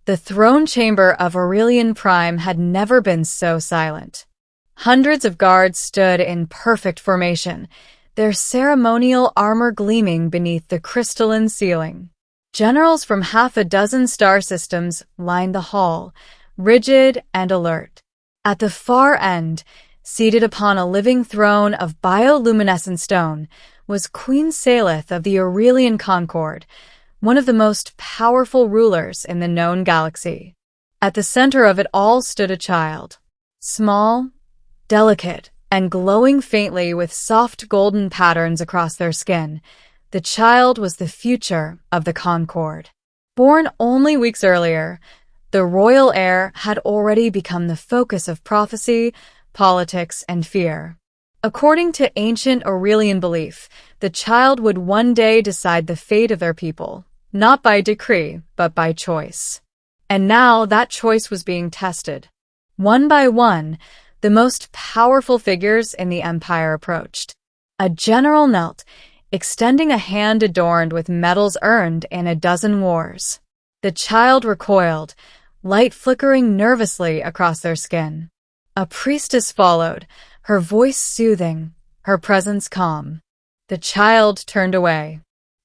The throne chamber of Aurelian Prime had never been so silent. Hundreds of guards stood in perfect formation, their ceremonial armor gleaming beneath the crystalline ceiling. Generals from half a dozen star systems lined the hall, rigid and alert. At the far end, seated upon a living throne of bioluminescent stone, was Queen Salith of the Aurelian Concord, one of the most powerful rulers in the known galaxy. At the center of it all stood a child, small, delicate, and glowing faintly with soft golden patterns across their skin. The child was the future of the Concord. Born only weeks earlier, the royal heir had already become the focus of prophecy, politics, and fear. According to ancient Aurelian belief, the child would one day decide the fate of their people, not by decree, but by choice. And now that choice was being tested. One by one, the most powerful figures in the empire approached. A general knelt, extending a hand adorned with medals earned in a dozen wars. The child recoiled, light flickering nervously across their skin. A priestess followed, her voice soothing, her presence calm. The child turned away.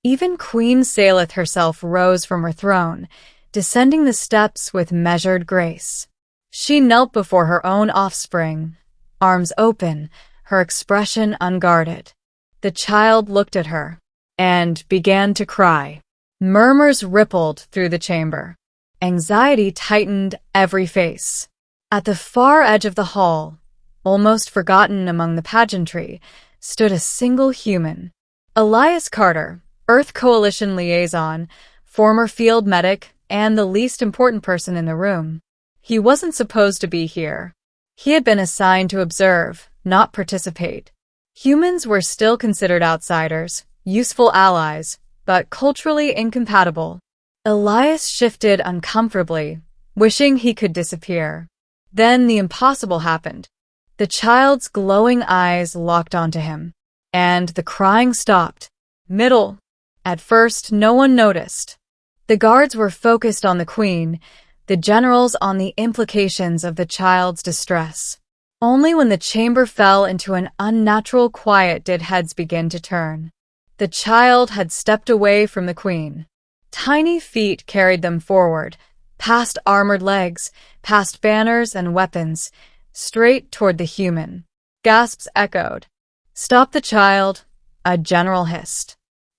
Even Queen Salith herself rose from her throne, descending the steps with measured grace. She knelt before her own offspring, arms open, her expression unguarded. The child looked at her and began to cry. Murmurs rippled through the chamber. Anxiety tightened every face. At the far edge of the hall, almost forgotten among the pageantry, stood a single human. Elias Carter, Earth Coalition liaison, former field medic, and the least important person in the room. He wasn't supposed to be here. He had been assigned to observe, not participate. Humans were still considered outsiders, useful allies, but culturally incompatible. Elias shifted uncomfortably, wishing he could disappear. Then the impossible happened. The child's glowing eyes locked onto him, and the crying stopped. Middle. At first, no one noticed. The guards were focused on the queen, the generals on the implications of the child's distress. Only when the chamber fell into an unnatural quiet did heads begin to turn. The child had stepped away from the queen. Tiny feet carried them forward, past armored legs, past banners and weapons, straight toward the human. Gasps echoed. "Stop the child," a general hissed.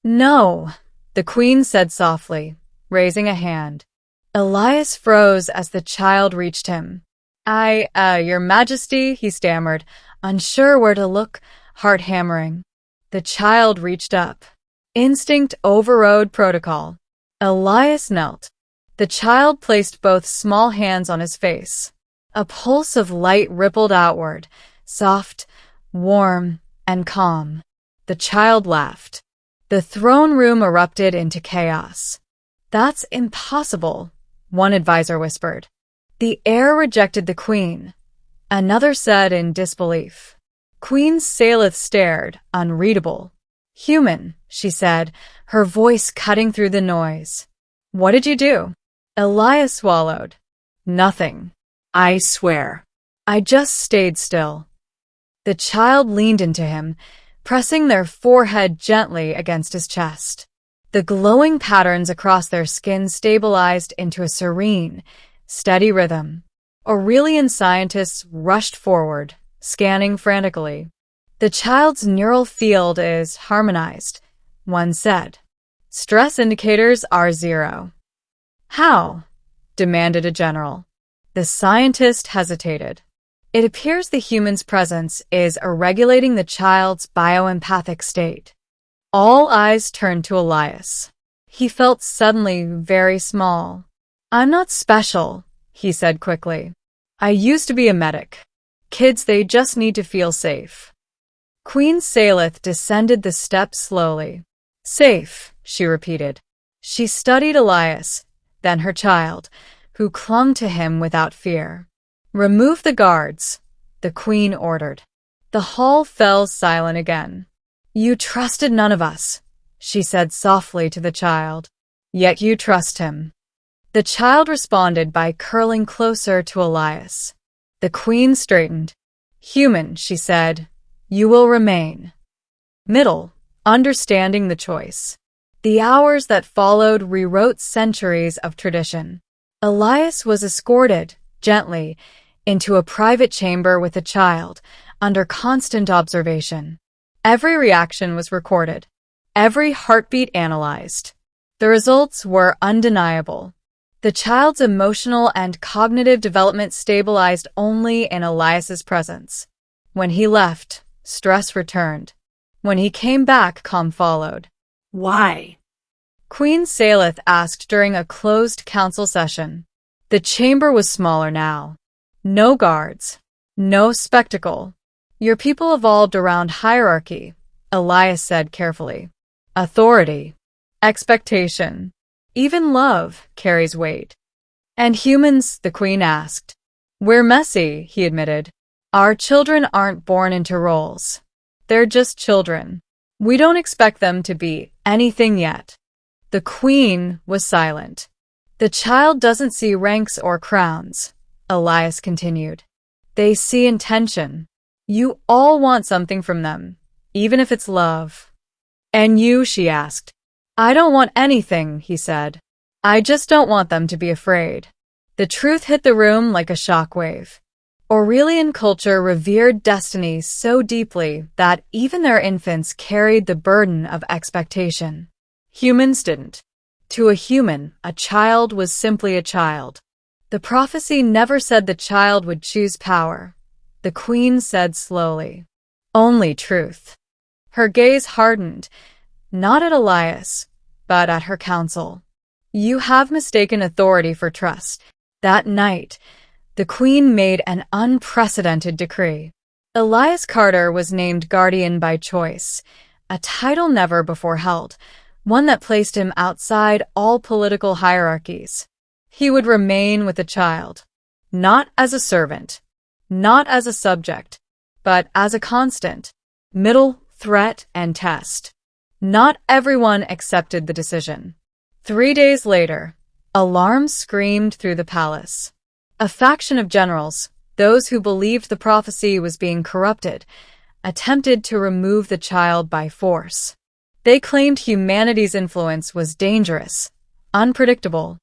"No," the queen said softly, raising a hand. Elias froze as the child reached him. Your Majesty," he stammered, unsure where to look, heart hammering. The child reached up. Instinct overrode protocol. Elias knelt. The child placed both small hands on his face. A pulse of light rippled outward, soft, warm, and calm. The child laughed. The throne room erupted into chaos. "That's impossible," one advisor whispered. "The heir rejected the queen," another said in disbelief. Queen Salith stared, unreadable. "Human," she said, her voice cutting through the noise. "What did you do?" Elias swallowed. "Nothing. I swear. I just stayed still." The child leaned into him, pressing their forehead gently against his chest. The glowing patterns across their skin stabilized into a serene, steady rhythm. Aurelian scientists rushed forward, scanning frantically. "The child's neural field is harmonized," one said. "Stress indicators are 0. "How?" demanded a general. The scientist hesitated. "It appears the human's presence is regulating the child's bioempathic state." All eyes turned to Elias. He felt suddenly very small. "I'm not special," he said quickly. "I used to be a medic. Kids, they just need to feel safe." Queen Salith descended the steps slowly. "Safe," she repeated. She studied Elias, then her child, who clung to him without fear. "Remove the guards," the queen ordered. The hall fell silent again. "You trusted none of us," she said softly to the child. "Yet you trust him." The child responded by curling closer to Elias. The queen straightened. "Human," she said, "you will remain." Middle, understanding the choice. The hours that followed rewrote centuries of tradition. Elias was escorted, gently, into a private chamber with a child, under constant observation. Every reaction was recorded, every heartbeat analyzed. The results were undeniable. The child's emotional and cognitive development stabilized only in Elias's presence. When he left, stress returned. When he came back, calm followed. Why? Queen Salith asked during a closed council session. The chamber was smaller now. No guards. No spectacle. Your people evolved around hierarchy, Elias said carefully. Authority. Expectation. Even love carries weight. And humans, the queen asked. We're messy, he admitted. Our children aren't born into roles. They're just children. We don't expect them to be anything yet. The queen was silent. The child doesn't see ranks or crowns, Elias continued. They see intention. You all want something from them, even if it's love. And you, she asked. I don't want anything, he said. I just don't want them to be afraid. The truth hit the room like a shockwave. Aurelian culture revered destiny so deeply that even their infants carried the burden of expectation. Humans didn't. To a human, a child was simply a child. The prophecy never said the child would choose power. The queen said slowly, only truth. Her gaze hardened, not at Elias, but at her council. You have mistaken authority for trust. That night, the queen made an unprecedented decree. Elias Carter was named guardian by choice, a title never before held, one that placed him outside all political hierarchies. He would remain with the child, not as a servant, not as a subject, but as a constant, middle, threat, and test. Not everyone accepted the decision. 3 days later, alarms screamed through the palace. A faction of generals, those who believed the prophecy was being corrupted, attempted to remove the child by force. They claimed humanity's influence was dangerous, unpredictable.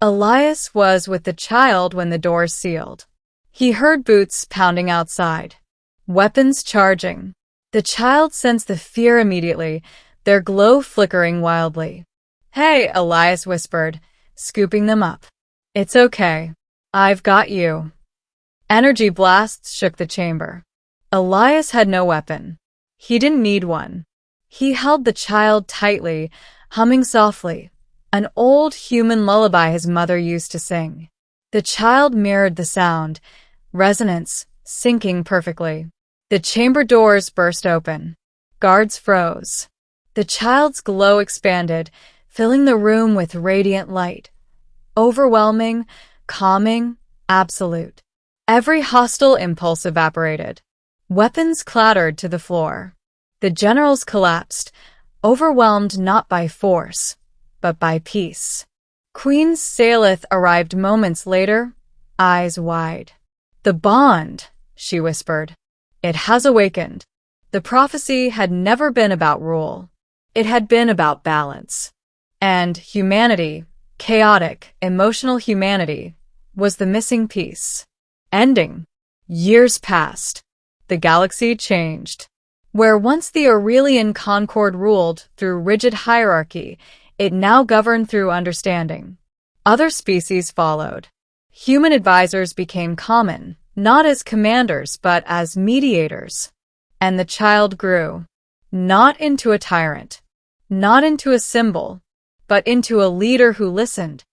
Elias was with the child when the doors sealed. He heard boots pounding outside, weapons charging. The child sensed the fear immediately, their glow flickering wildly. Hey, Elias whispered, scooping them up. It's okay. I've got you. Energy blasts shook the chamber. Elias had no weapon. He didn't need one. He held the child tightly, humming softly, an old human lullaby his mother used to sing. The child mirrored the sound, resonance, syncing perfectly. The chamber doors burst open. Guards froze. The child's glow expanded, filling the room with radiant light. Overwhelming, calming, absolute. Every hostile impulse evaporated. Weapons clattered to the floor. The generals collapsed, overwhelmed not by force, but by peace. Queen Salith arrived moments later, eyes wide. The bond, she whispered. It has awakened. The prophecy had never been about rule. It had been about balance. And humanity, chaotic, emotional humanity, was the missing piece. Ending. Years passed. The galaxy changed. Where once the Aurelian Concord ruled through rigid hierarchy, it now governed through understanding. Other species followed. Human advisors became common, not as commanders but as mediators. And the child grew. Not into a tyrant, not into a symbol, but into a leader who listened,